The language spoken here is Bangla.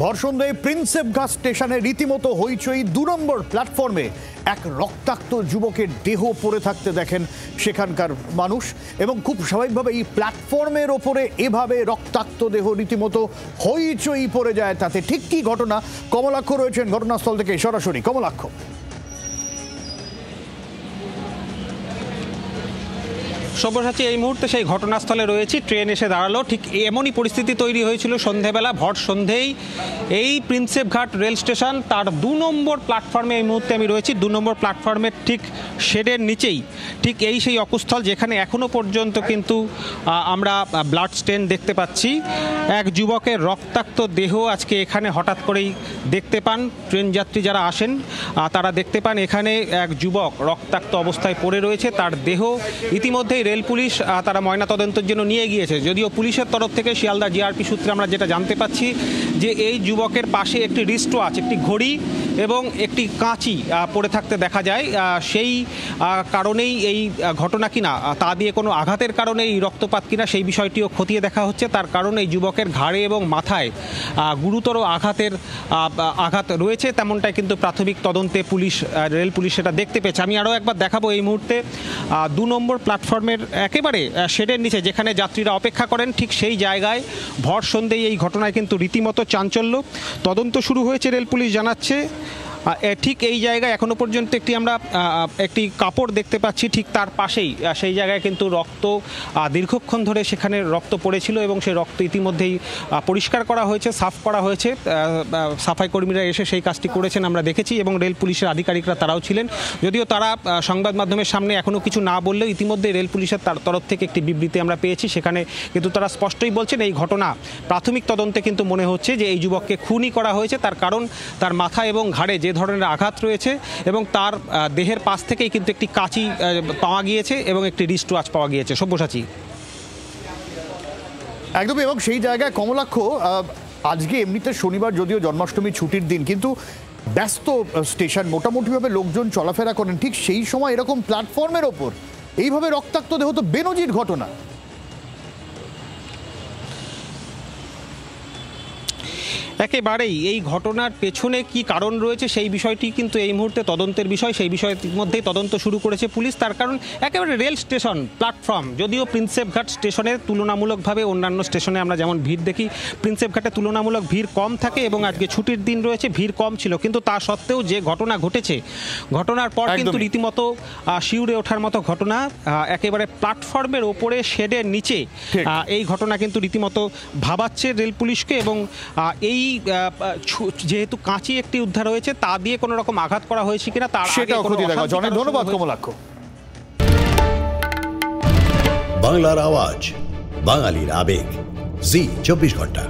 ভরসন্ধ্যায় প্রিন্সেপঘাট স্টেশনে রীতিমতো হইচই ২ নম্বর প্ল্যাটফর্মে এক রক্তাক্ত যুবকের দেহ পড়ে থাকতে দেখেন সেখানকার মানুষ এবং খুব স্বাভাবিকভাবে এই প্ল্যাটফর্মের ওপরে এভাবে রক্তাক্ত দেহ রীতিমতো হইচই পড়ে যায়। তাতে ঠিক কি ঘটনা, কমলাক্ষ রয়েছেন ঘটনাস্থল থেকে সরাসরি। কমলাক্ষ, সব্যসাচী, এই মুহূর্তে সেই ঘটনাস্থলে রয়েছি। ট্রেন এসে দাঁড়ালো, ঠিক এমনই পরিস্থিতি তৈরি হয়েছিল সন্ধেবেলা। ভর সন্ধেই এই প্রিন্সেপঘাট রেল স্টেশন তার ২ নম্বর প্ল্যাটফর্মে এই মুহূর্তে আমি রয়েছি। ২ নম্বর প্ল্যাটফর্মের ঠিক শেডের নিচেই ঠিক এই সেই অকুস্থল যেখানে এখনও পর্যন্ত কিন্তু আমরা ব্লাড স্টেন দেখতে পাচ্ছি। এক যুবকের রক্তাক্ত দেহ আজকে এখানে হঠাৎ করেই দেখতে পান ট্রেন যাত্রী যারা আসেন, তারা দেখতে পান এখানে এক যুবক রক্তাক্ত অবস্থায় পড়ে রয়েছে। তার দেহ ইতিমধ্যেই রেল পুলিশ তারা ময়নাতদন্তের জন্য নিয়ে গিয়েছে। যদিও পুলিশের তরফ থেকে শিয়ালদা জিআরপি সূত্রে আমরা যেটা জানতে পাচ্ছি যে এই যুবকের পাশে একটি রিস্ট ওয়াচ, একটি ঘড়ি এবং একটি কাঁচি পড়ে থাকতে দেখা যায়। সেই কারণেই এই ঘটনা কিনা, তা দিয়ে কোনো আঘাতের কারণে এই রক্তপাত কিনা সেই বিষয়টিও খতিয়ে দেখা হচ্ছে। তার কারণ এই যুবকের ঘাড়ে এবং মাথায় গুরুতর আঘাত রয়েছে, তেমনটাই কিন্তু প্রাথমিক তদন্তে রেল পুলিশ সেটা দেখতে পেয়েছে। আমি আরও একবার দেখাবো এই মুহূর্তে ২ নম্বর প্ল্যাটফর্মের একেবারে শেডের নিচে যেখানে যাত্রীরা অপেক্ষা করেন, ঠিক সেই জায়গায় ভর সন্ধেয় এই ঘটনায় কিন্তু রীতিমতো চাঞ্চল্য। তদন্ত শুরু হয়েছে রেল পুলিশ জানাচ্ছে। ঠিক এই জায়গায় এখনো পর্যন্ত একটি কাপড় দেখতে পাচ্ছি, ঠিক তার পাশেই সেই জায়গায় কিন্তু রক্ত দীর্ঘক্ষণ ধরে সেখানে রক্ত পড়েছিল এবং সেই রক্ত ইতিমধ্যেই পরিষ্কার করা হয়েছে, সাফ করা হয়েছে। সাফাই কর্মীরা এসে সেই কাজটি করেছেন আমরা দেখেছি এবং রেল পুলিশের আধিকারিকরা তারাও ছিলেন। যদিও তারা সংবাদ মাধ্যমের সামনে এখনও কিছু না বললেও ইতিমধ্যে রেল পুলিশের তরফ থেকে একটি বিবৃতি আমরা পেয়েছি। সেখানে কিন্তু তারা স্পষ্টই বলছেন এই ঘটনা প্রাথমিক তদন্তে কিন্তু মনে হচ্ছে যে এই যুবককে খুনই করা হয়েছে। তার কারণ তার মাথা এবং ঘাড়ে যে ধরনের আঘাত রয়েছে এবং তার দেহের পাশ থেকেই কিন্তু একটি কাঁচি পাওয়া গিয়েছে এবং একটি রিস্ট ওয়াচ পাওয়া গিয়েছে। সব্যসাচী, একদমই। এবং সেই জায়গায় কমলাক্ষ, আজকে এমনিতে শনিবার যদিও জন্মাষ্টমী ছুটির দিন, কিন্তু ব্যস্ত স্টেশন, মোটামুটিভাবে লোকজন চলাফেরা করেন, ঠিক সেই সময় এরকম প্ল্যাটফর্মের ওপর এইভাবে রক্তাক্ত দেহ তো বেনজির ঘটনা। একেবারেই এই ঘটনার পেছনে কি কারণ রয়েছে সেই বিষয়টি কিন্তু এই মুহূর্তে তদন্তের বিষয়। সেই বিষয়ের মধ্যেই তদন্ত শুরু করেছে পুলিশ। তার কারণ একেবারে রেল স্টেশন প্ল্যাটফর্ম, যদিও প্রিন্সেপঘাট স্টেশনের তুলনামূলকভাবে অন্যান্য স্টেশনে আমরা যেমন ভিড় দেখি, প্রিন্সেপঘাটে তুলনামূলক ভিড় কম থাকে এবং আজকে ছুটির দিন রয়েছে, ভিড় কম ছিল। কিন্তু তা সত্ত্বেও যে ঘটনা ঘটেছে, ঘটনার পর কিন্তু রীতিমতো শিউরে ওঠার মতো ঘটনা। একেবারে প্ল্যাটফর্মের ওপরে শেডের নিচে এই ঘটনা কিন্তু রীতিমতো ভাবাচ্ছে রেল পুলিশকে। এবং এই যেহেতু কাঁচি একটি উদ্ধার হয়েছে, তা দিয়ে কোনো রকম আঘাত করা হয়েছে কিনা তার সেটাও খতিয়ে দেখা। অনেক ধন্যবাদ কমলাক্ষ। বাংলার আওয়াজ, বাঙালির আবেগ, জি 24 ঘন্টা।